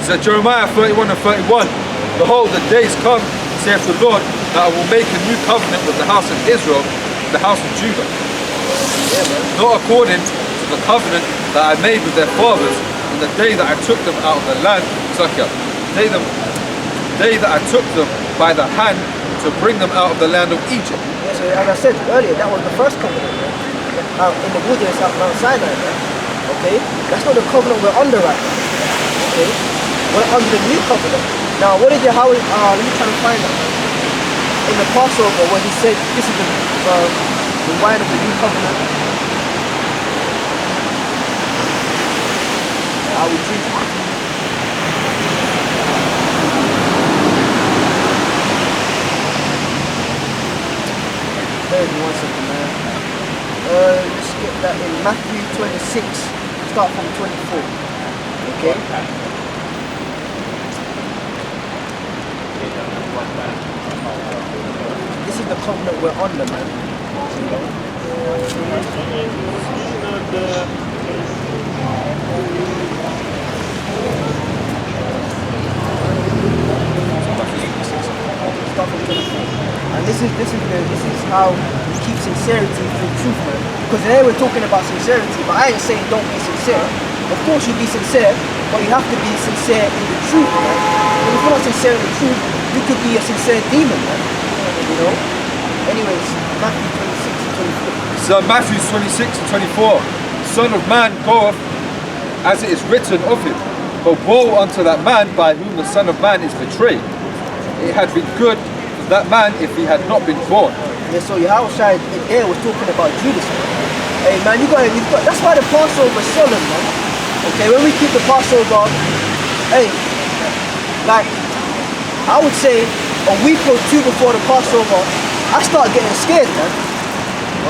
So Jeremiah 31 and 31, behold, the days come, saith the Lord, that I will make a new covenant with the house of Israel and the house of Judah. Not according to the covenant that I made with their fathers in the day that I took them out of the land, day that I took them by the hand to bring them out of the land of Egypt. Yeah, so as I said earlier, that was the first covenant in the wilderness at Mount Sinai. Okay, that's not the covenant we're under right now. Okay, we're under the new covenant. Now, what did Yahweh? Let me try to find that. In the Passover, when he said, "This is the wine of the new covenant," I will drink it. One second, man. Let's get that in Matthew 26. Start from 24. Okay. This is the covenant we're under, man. Start from 24. And this is how we keep sincerity through truth, man. Because today we're talking about sincerity, but I ain't saying don't be sincere. Of course you be sincere, but you have to be sincere in the truth, man. And if you're not sincere in the truth, you could be a sincere demon, man. You know? Anyways, Matthew 26 and 24. So Matthew 26 and 24. Son of man goeth as it is written of him. But woe unto that man by whom the Son of Man is betrayed. It had been good that man if he had not been born. Yeah, so Yahushua there was talking about Judas, man. Hey man, that's why the Passover is solemn, man. Okay, when we keep the Passover, hey, like I would say a week or two before the Passover, I start getting scared, man.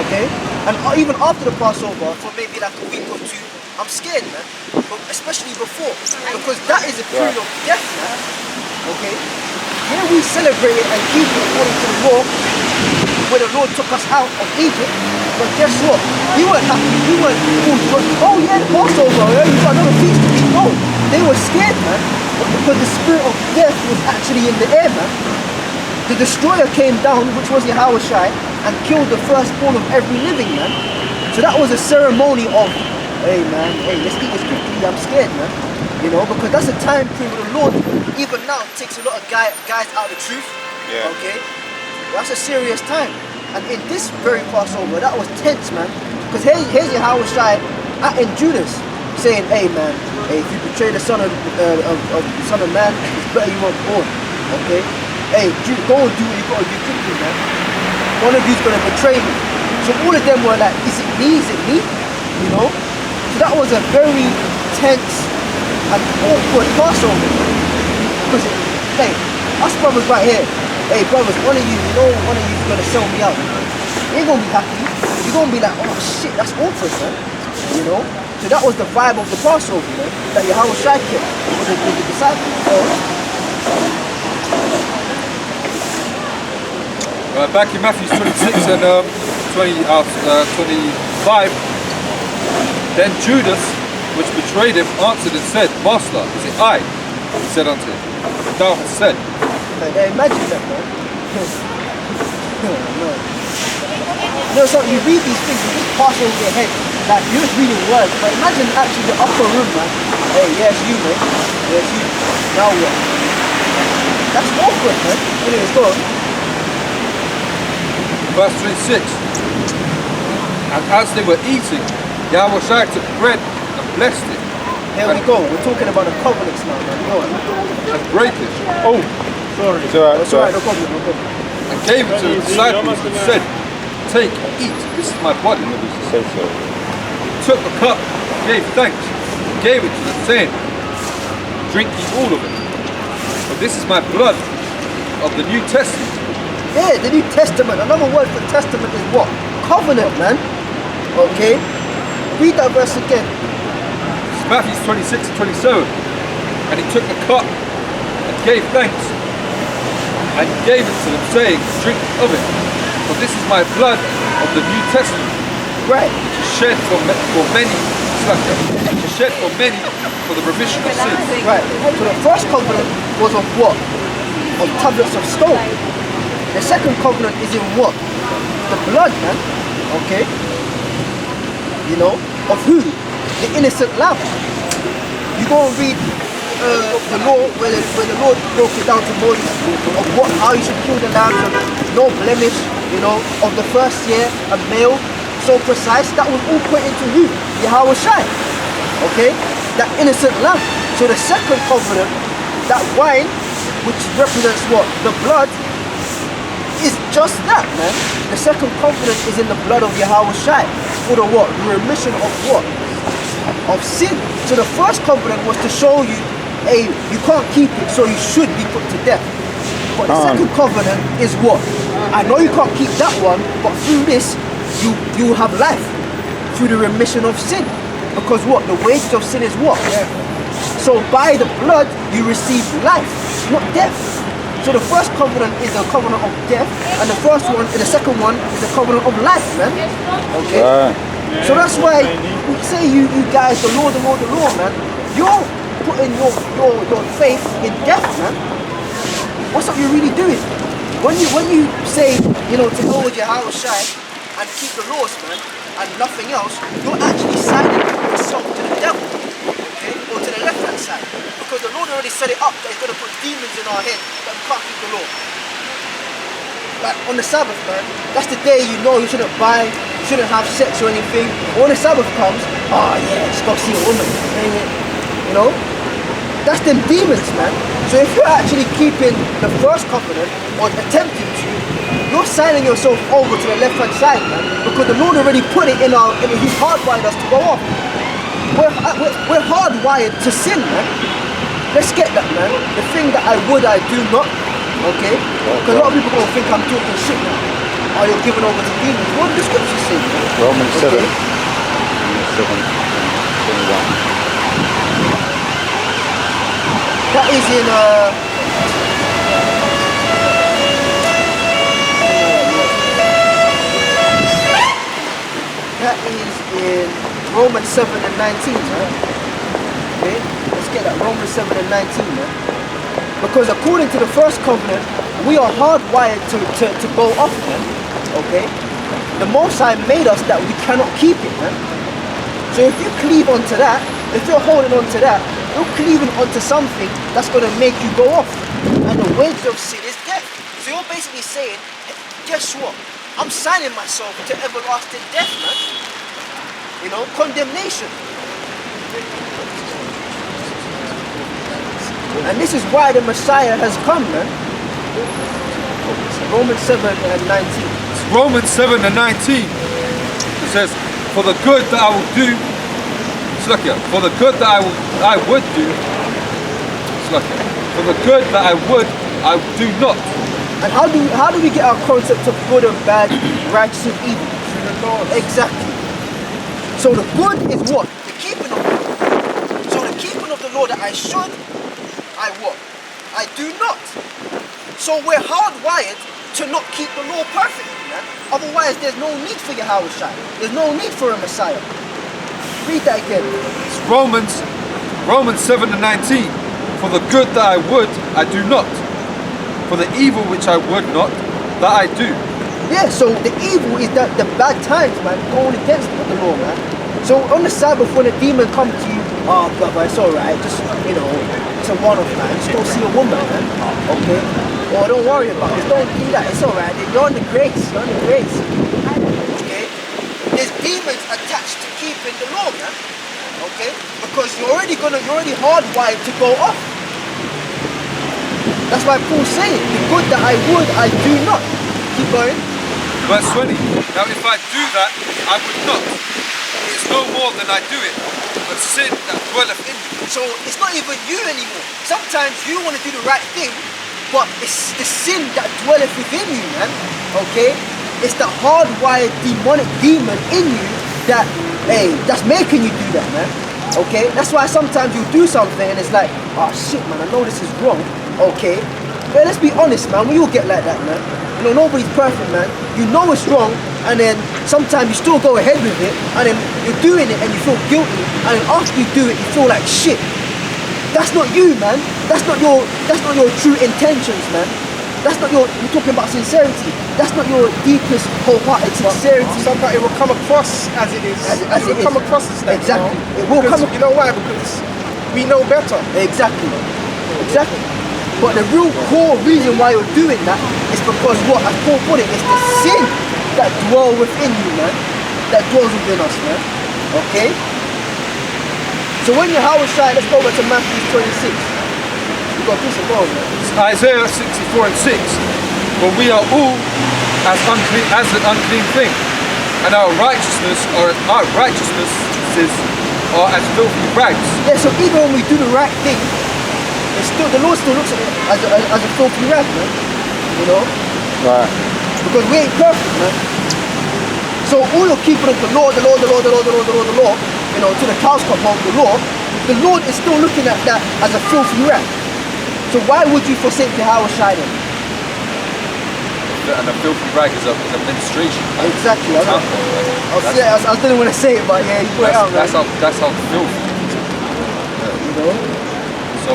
Okay? And even after the Passover, for maybe like a week or two, I'm scared, man. But especially before, because that is a period of death, man. Okay? Here we celebrate it and keep it according to the law, where the Lord took us out of Egypt. But guess what? We weren't happy. We weren't, oh yeah, the Passover, yeah, you got another feast to eat. No, they were scared, man. Because the spirit of death was actually in the air, man. The destroyer came down, which was Yahushua, and killed the firstborn of every living, man. So that was a ceremony of, hey man, hey, let's eat this quickly, I'm scared, man. You know, because that's a time period the Lord, even now, takes a lot of guys out of the truth. Yeah. Okay? That's a serious time. And in this very Passover, that was tense, man. Because here's Yahushua in Judas saying, hey man, hey, if you betray the Son of Man, it's better you weren't born. Okay? Hey, go and do what you gotta do quickly, man. One of you's gonna betray me. So all of them were like, is it me? Is it me? You know? So that was a very tense and awkward Passover. Because, hey, us brothers right here, hey brothers, one of you's gonna sell me out. You ain't gonna be happy. You're gonna be like, oh shit, that's awkward, man. You know? So that was the vibe of the Passover, you know, that Yahushua kept with the disciples. Back in Matthew 26 and 25, then Judas, which betrayed him, answered and said, Master, is it I? He said unto him, thou hast said. Imagine that, man. No. You know, so you read these things, you just pass over your head, like you're just reading words, but imagine actually the upper room, man. Hey, yes, you, man. Yes, you. Now what? That's awkward, man. Anyways, go on. Verse 26. And as they were eating, Yahushua took bread and blessed it. There we go. We're talking about the covenants now, man. Go on. And brake it. Oh, sorry. It's alright. It's alright. No problem. No problem. And gave it to the disciples and said, take, eat. This is my body. Took the cup, gave thanks, gave it to them, saying, drink ye all of it. For this is my blood of the New Testament. Yeah, the New Testament. Another word for testament is what? Covenant, man. Okay? Read that verse again. It's Matthew 26 and 27. And he took the cup and gave thanks and gave it to them, saying, drink of it. For this is my blood of the New Testament. Right. Which is shed for many. shed for many for the remission of sins. Right. So the first covenant was of what? Of tablets of stone. The second covenant is in what? The blood, man. Okay. You know, of who? The innocent lamb. You go and read the law where the Lord broke it down to Moses of how you should kill the lambs, and no blemish, you know, of the first year, a male, so precise. That was all put into who? Yahweh Shai. Okay? That innocent lamb. So the second covenant, that wine, which represents what? The blood, is just that, man. The second covenant is in the blood of Yahweh Shai for the what? The remission of what? Of sin. So the first covenant was to show you, hey, you can't keep it, so you should be put to death. But the second covenant is what? I know you can't keep that one, but through this, you will have life through the remission of sin. Because what? The wages of sin is what? So by the blood, you receive life, not death. So the first covenant is a covenant of death, and the second one is a covenant of life, man. Okay? So that's why we say you guys, the law, man. You're putting your faith in death, man. What's up you really doing? When you say, you know, to go with Yahweh Shai and keep the laws, man, and nothing else, you're actually signing yourself to the devil, okay? Or to the left-hand side. Because the Lord already set it up that He's going to put demons in our head that we can't keep the law. Like on the Sabbath, man, that's the day you know you shouldn't buy, you shouldn't have sex or anything. But when the Sabbath comes, oh yeah, just go see a woman. You know? That's them demons, man. So if you're actually keeping the first covenant, or attempting to, you're signing yourself over to the left-hand side, man. Because the Lord already put it in He's hardwired us to go off. We're hardwired to sin, man. Let's get that, man. The thing that I would, I do not. Okay? Because a lot of people gonna think I'm talking shit now. Oh, you're giving over to demons. What does the scripture say? Romans 7. Okay. 7:21. That is in that is in Romans 7 and 19, right? Okay, let's get that. Romans 7 and 19, man. Because according to the first covenant, we are hardwired to go off, man. Okay? The Most High made us that we cannot keep it, man. So if you cleave onto that, if you're holding on to that, you're cleaving onto something that's going to make you go off. And the wages of sin is death. So you're basically saying, hey, guess what? I'm signing myself to everlasting death, man. You know, condemnation. And this is why the Messiah has come, man. Romans 7 and 19. Romans 7 and 19. It says, for the good that I will do, for the good that I would do, for the good that I do not. And how do we get our concept of good and bad, righteous and evil? Exactly. So the good is what? The keeping of the law. So the keeping of the law that I should, I what? I do not. So we're hardwired to not keep the law perfectly, man. Otherwise there's no need for Yahweh Shai. There's no need for a Messiah. Read that again. It's Romans 7 and 19. For the good that I would, I do not. For the evil which I would not, that I do. Yeah, so the evil is that the bad times, man, going against the law, man. So on the Sabbath, when a demon comes to you, oh brother, it's alright, just, you know, it's a one-off, man. Just go see a woman, man. Okay? Or don't worry about it. Don't do that. It's alright. You're on the grace. You're on the grace. Okay? There's demons attached to keeping the law, man. Okay? Because you're already hardwired to go off. That's why Paul's saying, the good that I would, I do not. Keep going. Verse 20. Now if I do that, I would not. It is no more than I do it, but sin that dwelleth in me. So it's not even you anymore. Sometimes you want to do the right thing, but it's the sin that dwelleth within you, man. Okay? It's the hardwired demonic demon in you that, hey, that's making you do that, man. Okay? That's why sometimes you do something and it's like, oh shit, man, I know this is wrong. Okay? But let's be honest, man. We all get like that, man. You know, nobody's perfect, man. You know it's wrong, and then sometimes you still go ahead with it, and then you're doing it and you feel guilty, and then after you do it, you feel like shit. That's not you, man. That's not your true intentions, man. That's not you're talking about sincerity. That's not your deepest, wholehearted sincerity. Sometimes it will come across as it is. As it will come across as that. Exactly. You know? It will because, come. You know why? Because we know better. Exactly. But the real core reason why you're doing that is because what, as Paul put it, it's the sin that dwells within you, man. That dwells within us, man. Okay? So when you're Hawashai, let's go back to Matthew 26. You got this as well, man. Isaiah 64 and 6. For we are all as an unclean thing, and our righteousnesses are as filthy rags. Yeah, so even when we do the right thing, it's still, the Lord still looks at it as a filthy rag, man. You know? Right. Because we ain't perfect, man. So all you're keeping of the law, you know, to the cows come home, the Lord is still looking at that as a filthy rag. So why would you forsake the Hawashai then? And a filthy rag is a menstruation. Exactly. I didn't want to say it, but yeah, you put it out, man. That's how filthy. You know? So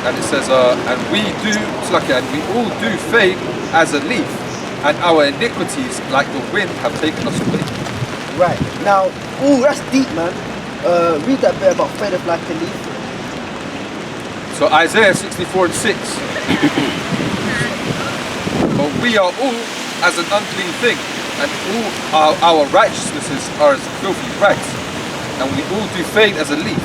and it says, and we all do fade as a leaf, and our iniquities, like the wind, have taken us away. Right. Now, that's deep, man. Read that bit about fadeth like a leaf. So Isaiah 64 and 6. But we are all as an unclean thing, and all our righteousnesses are as filthy rags, and we all do fade as a leaf,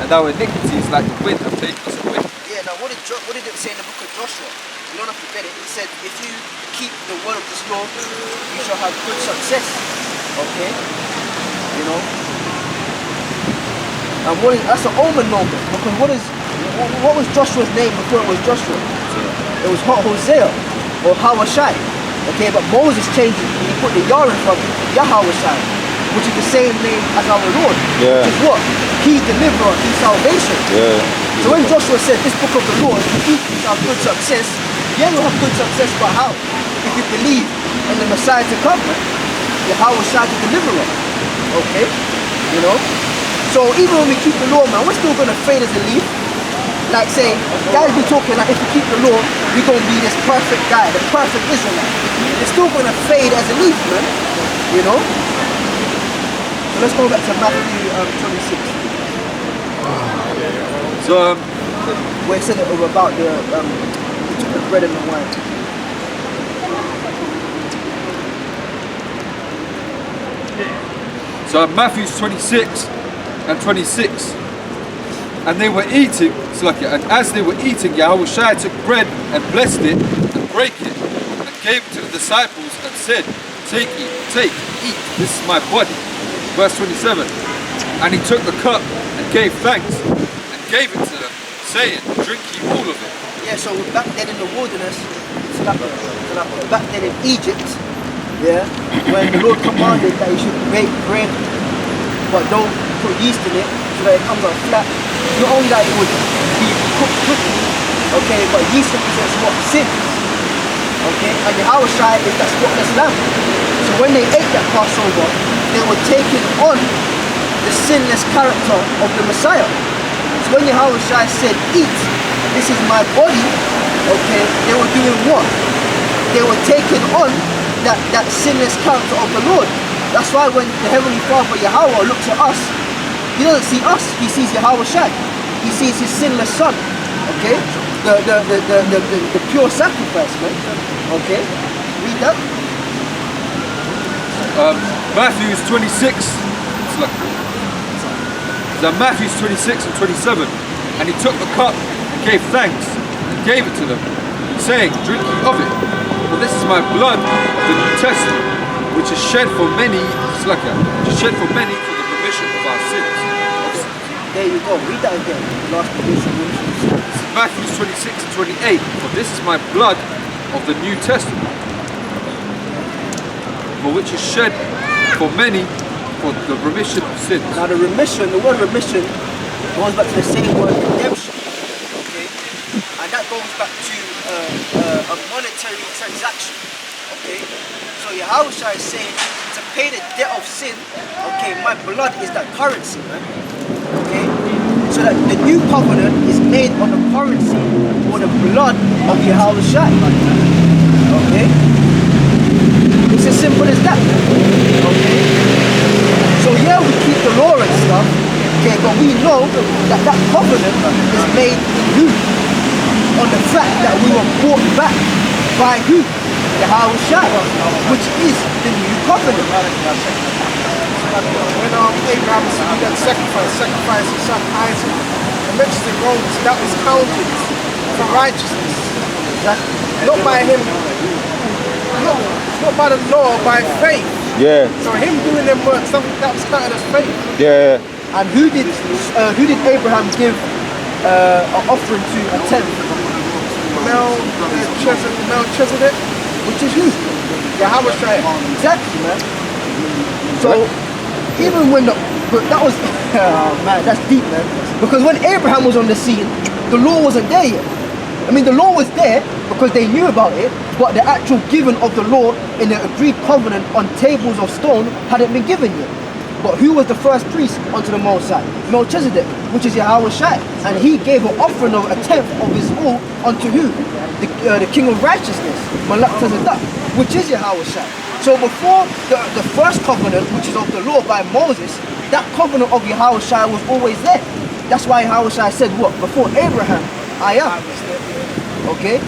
and our iniquities, like the wind, have taken us away. Yeah, now what did it say in the book of Joshua? You don't have to get it. It said, if you keep the word of this law, you shall have good success. Okay? You know? And that's an omen moment, because what was Joshua's name before it was Joshua? It was Hosea, or Hawashai. Okay, but Moses changed it, and he put the Yah in front, Yahawashai, which is the same name as our Lord. Yeah. Which is what? He deliverer, he salvation. Yeah. So when Joshua said, this book of the Lord, if you have good success, yeah, you'll have good success, but how? If you believe in the Messiah to come, Yahawashai the deliverer. Okay? You know? So even when we keep the law, man, we're still going to fade as a leaf. Like say, guys be talking like if we keep the law, we're going to be this perfect guy, the perfect Israelite. We're still going to fade as a leaf, man. You know? So let's go back to Matthew 26. So where it said about the he took the bread and the wine. So Matthew 26 and 26. And they were eating, and as they were eating, Yahushua took bread and blessed it and brake it and gave it to the disciples and said, take, eat, this is my body. Verse 27. And he took the cup and gave thanks and gave it to them, saying, drink ye all of it. Yeah, so back then in the wilderness, back then in Egypt, yeah, when the Lord commanded that you should bake bread, but don't put yeast in it so that it comes out flat. Not only that it would be cooked quickly, okay, but yeast represents what? Sin. Okay, and the Hawashai is that spotless lamb. So when they ate that Passover, they were taking on the sinless character of the Messiah. So when the Hawashai said, eat, this is my body, okay, they were doing what? They were taking on that sinless character of the Lord. That's why when the Heavenly Father Yahweh looks at us, he doesn't see us, he sees Yahushai. He sees his sinless son. Okay? The pure sacrifice, man. Okay? Read that. Matthew 26. Matthew 26 and 27. And he took the cup and gave thanks and gave it to them, saying, drink ye of it, for this is my blood of the New Testament, which is shed for many, for the remission of our sins. There you go, read that again. Last position. Matthew 26 and 28. For this is my blood of the New Testament, for which is shed for many for the remission of sins. Now the word remission goes back to the same word redemption. Okay? And that goes back to a monetary transaction. Okay? So Yahushua is saying to pay the debt of sin, okay, my blood is that currency, man. Okay? So that the new covenant is made on the currency or the blood of Yahushua. Okay? It's as simple as that. Okay? So yeah, we keep the law and stuff, okay, but we know that that covenant is made in who? On the fact that we were brought back by who? Yahushua, which is the new covenant. When Abraham was to do that sacrifice his son Isaac, it mentions in Romans that was counted for righteousness. Exactly. Not by him, not by the law, by faith. Yeah. So him doing them works, something that was counted as faith. Yeah. And who did Abraham give an offering to, a tenth? Melchizedek, Which is who? Yahushua. Exactly, man. So even when but that was oh man, that's deep, man. Because when Abraham was on the scene, the law wasn't there yet. I mean, the law was there because they knew about it, but the actual giving of the law in the agreed covenant on tables of stone hadn't been given yet. But who was the first priest unto the Most High? Melchizedek, which is Yahushua. And he gave an offering of a tenth of his all unto who? The King of Righteousness, Melchizedek, which is Yahushua. So before the first covenant, which is of the law by Moses, that covenant of Yahushua was always there. That's why Yahushua said what? Before Abraham, I am. Okay?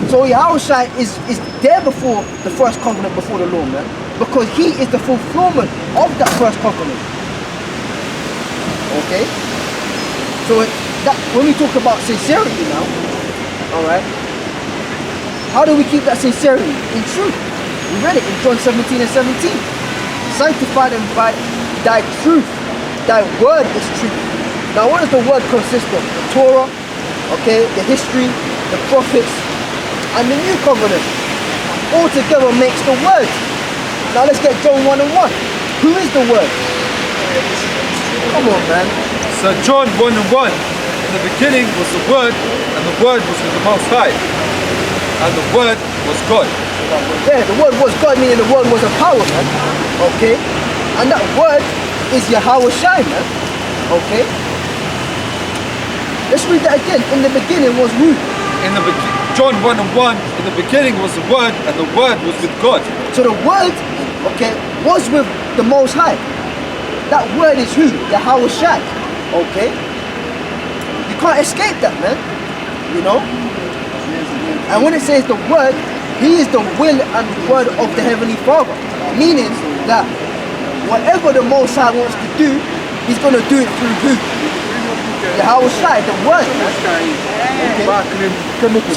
So Yahushua is there before the first covenant, before the law, man. Because he is the fulfillment of that first covenant. Okay? So that when we talk about sincerity now, alright, how do we keep that sincerity? In truth. We read it in John 17 and 17. Sanctify them by thy truth. Thy word is truth. Now what does the word consist of? The Torah, okay, the history, the prophets, and the new covenant. All together makes the word. Now let's get John 1 and 1. Who is the word? Come on, man. So John 1 and 1. In the beginning was the Word, and the Word was with the Most High, and the Word was God. Yeah, the word was God, meaning the word was a power, man. Okay? And that word is Yahushua, man. Okay? Let's read that again. In the beginning was who? John 1 and 1. In the beginning was the Word, and the Word was with God. So the word, okay, was with the Most High. That word is who? Yahushua. Okay? You can't escape that, man. You know? And when it says the word, he is the will and word of the Heavenly Father. Meaning that whatever the Most High wants to do, he's going to do it through who? Yahushua, the word. Okay?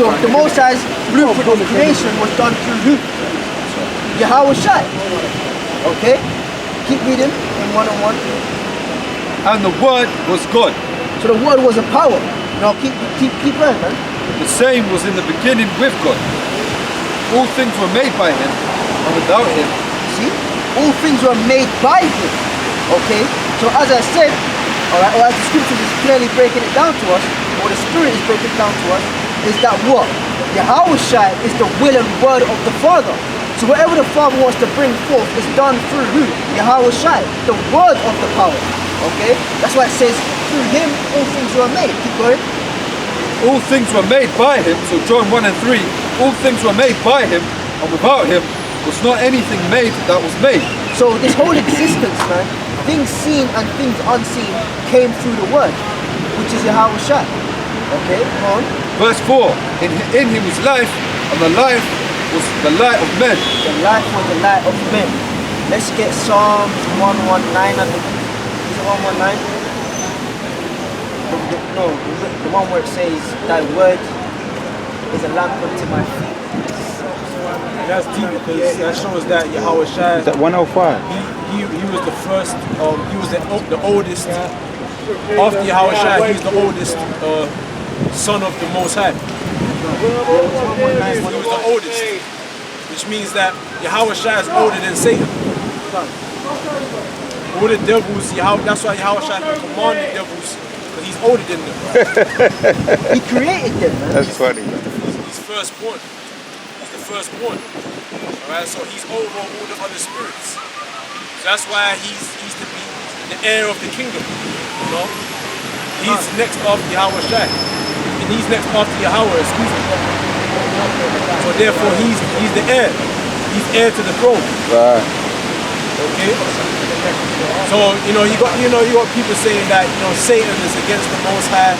So the Most High's blueprint of creation was done through who? Yahushua. Okay? Keep reading in 101. And the Word was God. So the word was a power. Now keep going, man. The same was in the beginning with God. All things were made by Him, and without Him. See? All things were made by him. Okay? So as I said, alright, or as the scriptures is clearly breaking it down to us, or the Spirit is breaking it down to us, is that what? Yahushua is the will and word of the Father. So whatever the Father wants to bring forth is done through who? Yahushua, the word of the power. Okay? That's why it says, through him all things were made. Keep going. All things were made by Him. So John 1 and 3. All things were made by Him, and without Him was not anything made that was made. So this whole existence, man, things seen and things unseen came through the word, which is Yahushua. Okay, go on. Verse 4. In Him was life, and the life was the light of men. The light was the light of men. Let's get Psalms 119. I think. Is it 119? No, the one where it says, thy word is a lamp unto my feet. That's deep because that shows that Yahushua, Is that 105? he was the first, he was the oldest, after Yahushua, he was the oldest son of the Most High. He was the oldest, which means that Yahushua is older than Satan. All the devils, that's why Yahushua can command the devils, because he's older than them. He created them, man. That's funny. He's firstborn. He's the firstborn. Alright, so he's over all the other spirits. So that's why he's to be the heir of the kingdom. You know? He's next after Yahweh Shai. And he's next after Yahweh, excuse me. So therefore he's the heir. He's heir to the throne. Right. Okay? So, you got people saying that, Satan is against the Most High.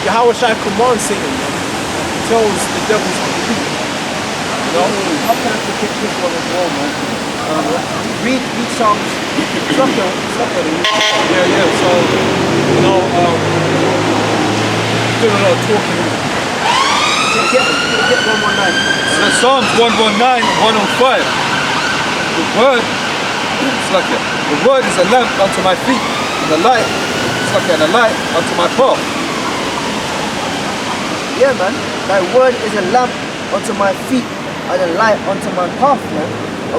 Yahweh Shai commands Satan, man. He tells the devils what to do. You know? How can I predict this one as well, man? Read Psalms. Yeah. So, doing a lot of talking. Get 119. So Psalms 119, 105. The word is a lamp unto my feet, and a light unto my path. Yeah, man. Thy word is a lamp unto my feet and a light unto my path, man.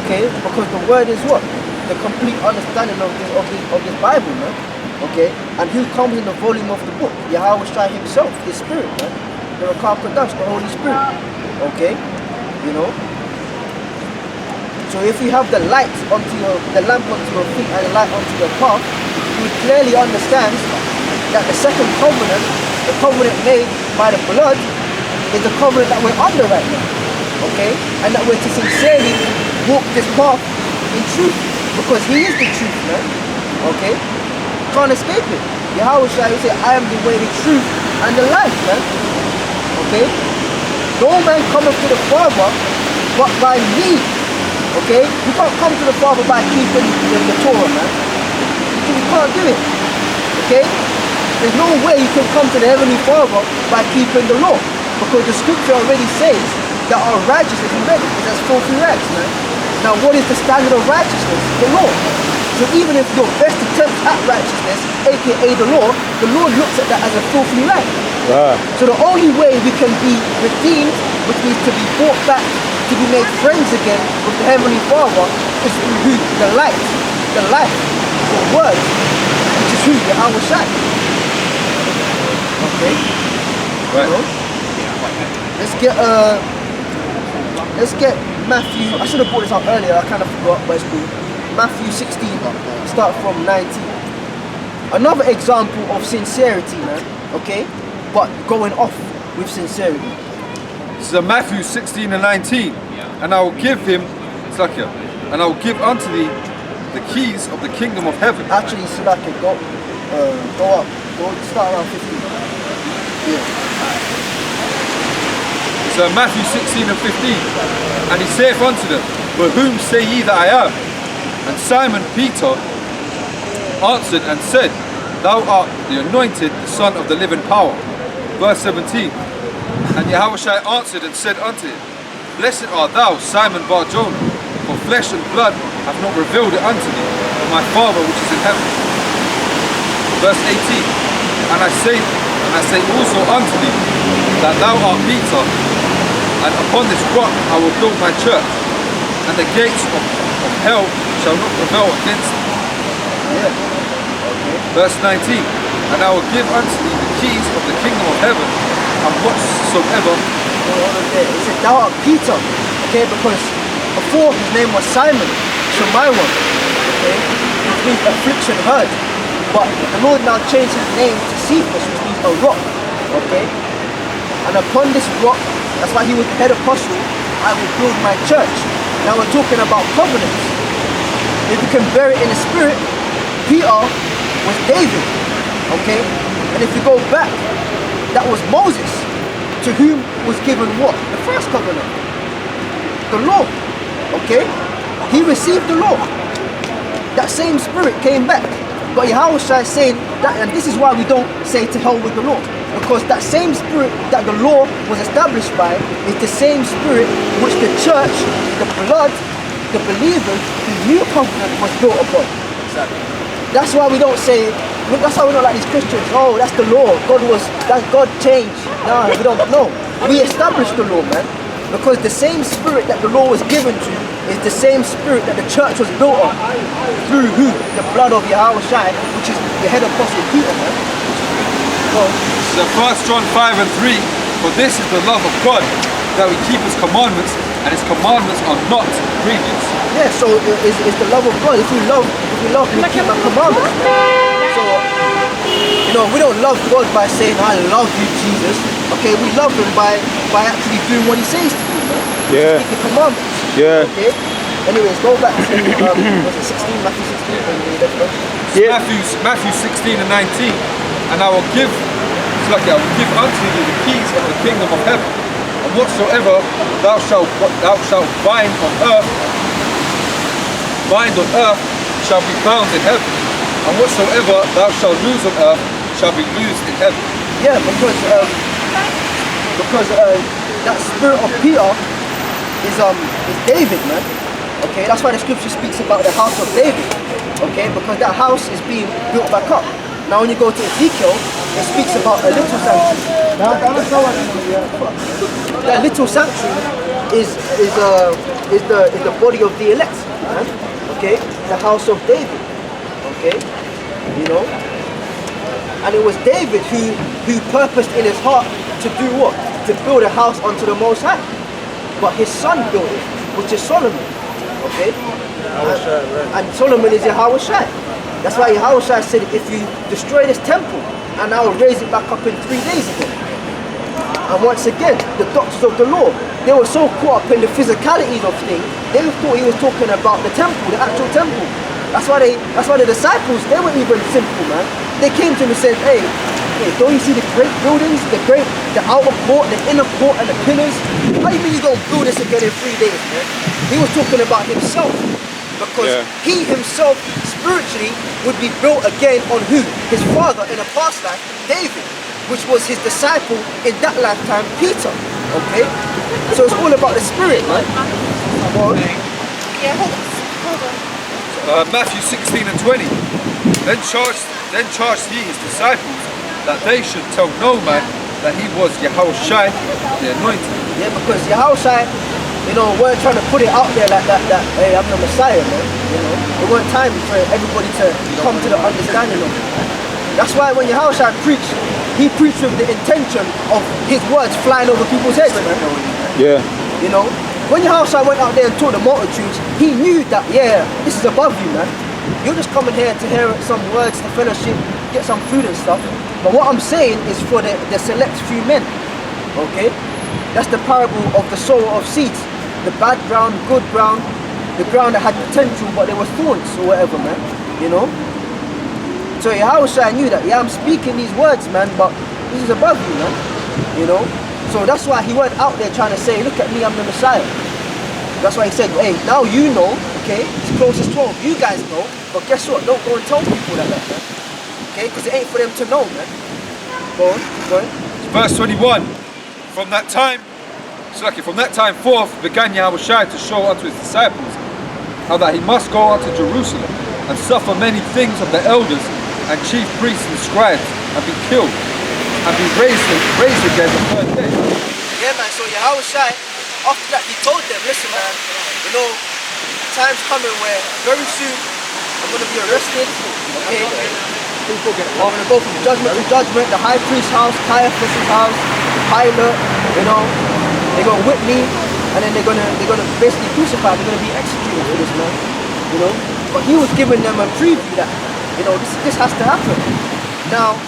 Okay? Because the word is what? The complete understanding of this Bible, man. Okay? And who comes in the volume of the book? Yahweh Shai himself, his spirit, man. The Rakah Kodash, the Holy Spirit. Okay? You know? So if you have the lamp onto your feet and the light onto your path, you would clearly understand that the second covenant, the covenant made by the blood, is the covenant that we're under right now. Okay? And that we're to sincerely walk this path in truth. Because he is the truth, man. Okay? Can't escape it. Yahweh Shai will say, I am the way, the truth, and the life, man. Okay? No man cometh to the Father but by me. Okay? You can't come to the Father by keeping the Torah, man. You can't do it. Okay? There's no way you can come to the Heavenly Father by keeping the law. Because the scripture already says that our righteousness is as filthy rags, man. Now what is the standard of righteousness? The law. So even if your best attempt at righteousness, aka the Lord looks at that as a filthy rag. Right. So the only way we can be redeemed, which means to be brought back, to be made friends again with the Heavenly Father, is through who? The light, the life, the word, which is who? Yahweh Shai. Okay? Right. So, let's get Matthew. I should have brought this out earlier, I kind of forgot, but it's cool. Matthew 16, start from 19. Another example of sincerity, man, okay? But going off with sincerity. So Matthew 16 and 19. And I will give him, and I will give unto thee the keys of the kingdom of heaven. Actually, Salaki, go up. Start around 15. Yeah. So Matthew 16 and 15. And he saith unto them, But whom say ye that I am? And Simon Peter answered and said, Thou art the anointed, the Son of the living power. Verse 17. And Yahushua answered and said unto him, Blessed art thou, Simon Bar-Jonah, for flesh and blood have not revealed it unto thee, but my Father which is in heaven. Verse 18. And I say also unto thee, that thou art Peter, and upon this rock I will build my church, and the gates of hell shall not prevail against it. Yeah. Okay. Verse 19. And I will give unto thee the keys of the kingdom of heaven, and whatsoever. It said, Thou art Peter, okay, because before his name was Simon, Shemaiah, okay, which means affliction heard. But the Lord now changed his name to Cephas, which means a rock, okay. And upon this rock, that's why he was the head apostle, I will build my church. Now we're talking about covenants. If you can bear it in the spirit, Peter was David, okay? And if you go back, that was Moses, to whom was given what? The first covenant. The law, okay? He received the law. That same spirit came back. But Yahushua is saying that, and this is why we don't say to hell with the law. Because that same spirit that the law was established by is the same spirit which the church, the blood, the believers, the new covenant was built upon. Exactly. That's why we don't say, that's why we don't like these Christians, oh, that's the law, God changed. No, we don't know. We established the law, man. Because the same spirit that the law was given to is the same spirit that the church was built on. Through who? The blood of Yahweh Shai, which is the head apostle Peter, man. So 1 John 5 and 3. For this is the love of God, that we keep his commandments, and his commandments are not grievous. Yeah, so it's the love of God. If we love him, we keep the commandments. So, we don't love God by saying, I love you, Jesus. Okay, we love him by actually doing what he says to do, man. Yeah. Keep the commandments. Yeah. Okay? Anyways, go back to was it 16, Matthew 16? Matthew 16 and 19. And I will give unto you the keys of the kingdom of heaven. And whatsoever thou shalt bind on earth shall be bound in heaven. And whatsoever thou shalt loose on earth shall be loosed in heaven. Yeah, because that spirit of Peter is David, man. Okay, that's why the scripture speaks about the house of David. Okay, because that house is being built back up. Now when you go to Ezekiel, it speaks about a little sanctuary. That little sanctuary is the body of the elect, man. Okay, the house of David. Okay, and it was David who purposed in his heart to do what? To build a house unto the Most High. But his son built it, which is Solomon. Okay? And Solomon is Yahushua. That's why Yahushua said, if you destroy this temple, and I will raise it back up in 3 days again. And once again, the doctors of the law, they were so caught up in the physicalities of things, they thought he was talking about the temple, the actual temple. That's why the disciples, they were even simple, man. They came to him and said, hey, don't you see the great buildings, the outer court, the inner court, and the pillars? How do you mean you're going to build this again in 3 days, man? He was talking about himself. Because he himself, spiritually, would be built again on who? His father in a past life, David, which was his disciple in that lifetime, Peter. Okay? So it's all about the spirit, man. Come on. Yeah, hold on. Matthew 16 and 20. Then charged he his disciples that they should tell no man that he was Yahushua, the anointed. Yeah, because Yahushua, weren't trying to put it out there like that, hey, I'm the Messiah, man. It weren't time for everybody to come to the understanding of it. That's why when Yahushua preached, he preached with the intention of his words flying over people's heads, man. Yeah. When Yahushua went out there and taught the multitudes, he knew that, this is above you, man. You're just coming here to hear some words, to fellowship, get some food and stuff. But what I'm saying is for the select few men, okay? That's the parable of the sower of seeds. The bad ground, good ground, the ground that had potential, but there were thorns or whatever, man. So Yahushua knew that, I'm speaking these words, man, but this is above you, man. So that's why he went out there trying to say, look at me, I'm the Messiah. That's why he said, hey, now you know, okay, it's closest 12, you guys know, but guess what, don't go and tell people that, man. Okay, because it ain't for them to know, man. Go on. Verse 21. From that time forth began Yahushua to show unto his disciples how that he must go unto Jerusalem and suffer many things of the elders and chief priests and scribes and be killed and be raised again the third day. Yeah, man, so Yahushua, after that he told them, listen, man, time's coming where very soon I'm going to be arrested, okay? I'm going to go from judgment to judgment, the high priest's house, Caiaphas' house, Pilate, they're going to whip me, and then they're going to basically crucify, they're going to be executed for this, man, But he was giving them a preview that, this has to happen. Now,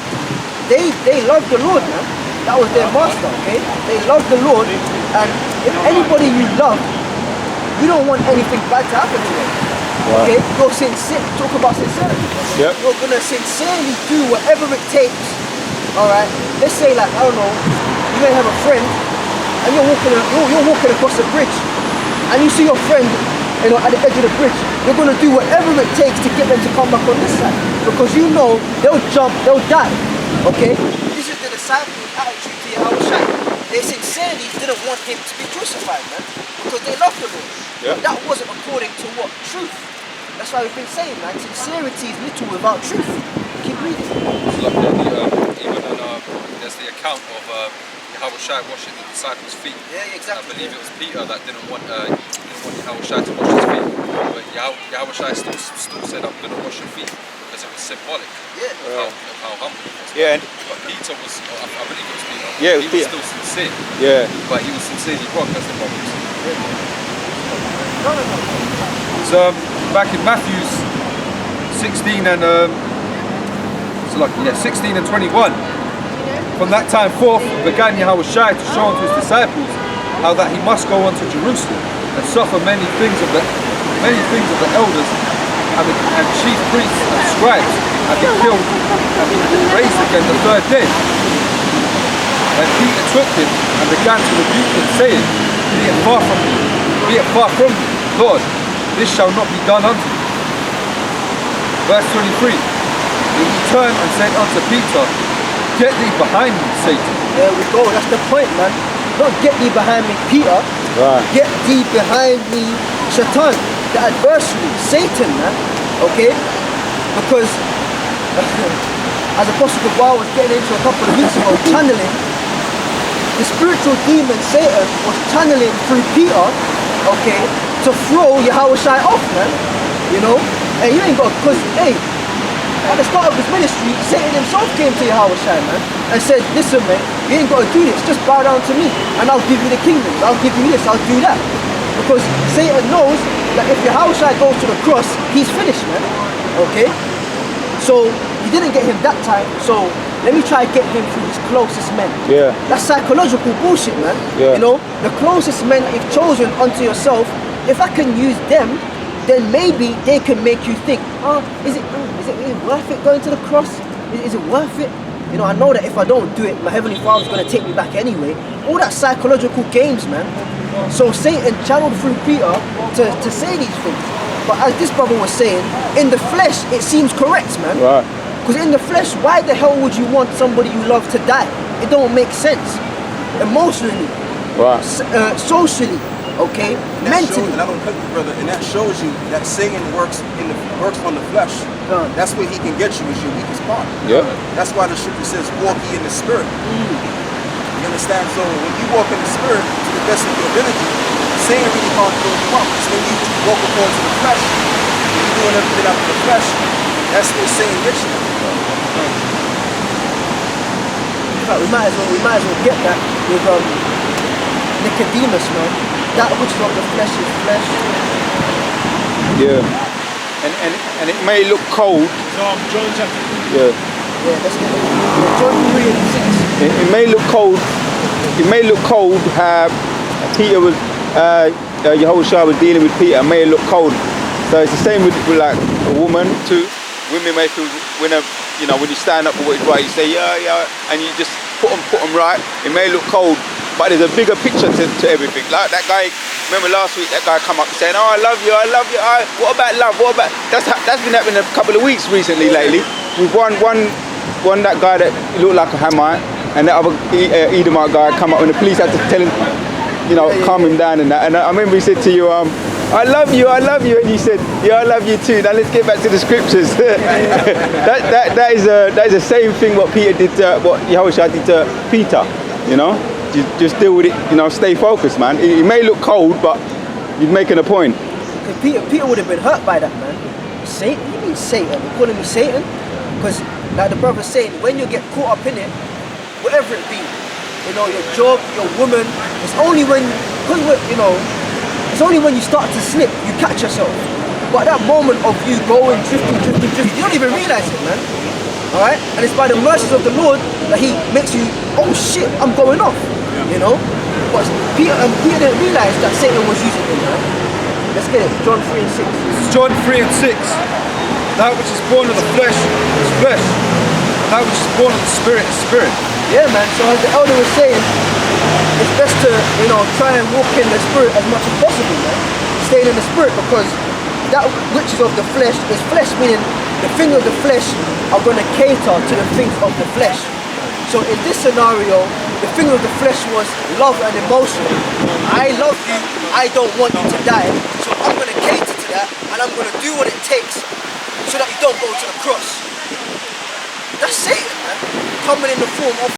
they loved the Lord, man. That was their master, okay? They loved the Lord, and if anybody you love, you don't want anything bad to happen to them. Wow. Okay? You're sincere, talk about sincerity. Yep. You're gonna sincerely do whatever it takes. Alright? Let's say like, I don't know, you may have a friend and you're walking across a bridge and you see your friend at the edge of the bridge. You're gonna do whatever it takes to get them to come back on this side. Because you know they'll jump, they'll die. Okay? This is the disciples' attitude to Yahushua. They sincerely didn't want him to be crucified, man. Because they loved the Lord. Yeah. That wasn't according to what? Truth. That's why we've been saying, man, sincerity is little without truth. Keep reading. It's like there's the account of Yahushua washing the disciples' feet. Yeah, exactly. I believe it was Peter that didn't want Yahushua to wash his feet. But Yahushua still said, I'm going to wash your feet. Because because it was symbolic Yeah. of how humble he was. Yeah, and But Peter was, I believe it was Peter. Yeah, it was he Peter. was still sincere, yeah, but he was sincerely wrong, as the Bible says. It's back in Matthew's 16 and 16 and 21. From that time forth began Yahushua to show unto his disciples how that he must go unto Jerusalem and suffer many things of the elders and chief priests and scribes, and be killed and be raised again the third day. And Peter took him and began to rebuke him, saying, Be it far from me, Lord, this shall not be done unto you. Verse 23. And he turned and said unto Peter, Get thee behind me, Satan. There we go, that's the point, man. Not get thee behind me, Peter. right. Get thee behind me, Shaitan, the adversary, Satan, man. Okay? Because, as Apostle Gabar was getting into a couple of weeks ago, channeling, the spiritual demon Satan was channeling through Peter, okay, to throw Yahushua off, man. You know? And you ain't got, because, hey, at the start of his ministry, Satan himself came to Yahushua, man, and said, listen, man, you ain't got to do this, just bow down to me, and I'll give you the kingdom, I'll give you this, I'll do that. Because Satan knows that if Yahushua goes to the cross, he's finished, man, okay? So, he didn't get him that time, so let me try to get him through his closest men. Yeah. That's psychological bullshit, man. Yeah. You know, the closest men, if chosen unto yourself, if I can use them, then maybe they can make you think, is it worth it going to the cross? Is it worth it? You know, I know that if I don't do it, my Heavenly Father's going to take me back anyway. All that psychological games, man. So Satan channeled through Peter to say these things. But as this brother was saying, in the flesh, it seems correct, man. Right. Because in the flesh, why the hell would you want somebody you love to die? It don't make sense. Emotionally, Right. socially, okay, And that shows, mentally. and I don't cut you, brother, and that shows you that Satan works on the flesh. That's where he can get you, is your weakest part. Yeah. That's why the scripture says, walk ye in the spirit. You understand? So when you walk in the spirit to the best of your ability, Satan really can't throw you up. It's when you walk according to the flesh, when you're doing everything after the flesh, that's where Satan gets you. In fact, we might as well get that with Nicodemus, man. That which is of the flesh is flesh. Yeah. And it may look cold. John chapter 3. Yeah. Yeah, let's get it. John 3 and 6. It may look cold. It may look cold how Peter was, Yahushua was dealing with Peter. It may look cold. So it's the same with like a woman too. Women may feel when you stand up for what is right, you say yeah, and you just put them right. It may look cold, but there's a bigger picture to everything. Like that guy. Remember last week that guy come up saying, "Oh, I love you. What about love? What about?" That's been happening a couple of weeks recently, lately. With one that guy that looked like a Hamite, and that other Edomite guy come up, and the police had to tell him, calm him down and that. And I remember he said to you, I love you, and you said, yeah, I love you too. Now let's get back to the scriptures. that is the same thing what Peter did, what Yahushua did to Peter. Just deal with it. Stay focused, man. It may look cold, but you're making a point. Because Peter would have been hurt by that, man. Satan? You mean Satan? You're calling me Satan? Because, like the brother's saying, when you get caught up in it, whatever it be, your job, your woman, it's only when you start to slip, you catch yourself. But that moment of you going, drifting, you don't even realize it, man. Alright? And it's by the mercies of the Lord that he makes you, oh shit, I'm going off. But Peter didn't realize that Satan was using him, man. Let's get it. John 3 and 6. This is John 3 and 6. That which is born of the flesh is flesh. That which is born of the spirit is spirit. Yeah, man. So as the elder was saying, it's best to, try and walk in the spirit as much as possible, man. Staying in the spirit, because that which is of the flesh is flesh, meaning the things of the flesh are going to cater to the things of the flesh. So in this scenario, the thing of the flesh was love and emotion. I love you, I don't want you to die, so I'm going to cater to that, and I'm going to do what it takes so that you don't go to the cross. That's Satan, man. Coming in the form of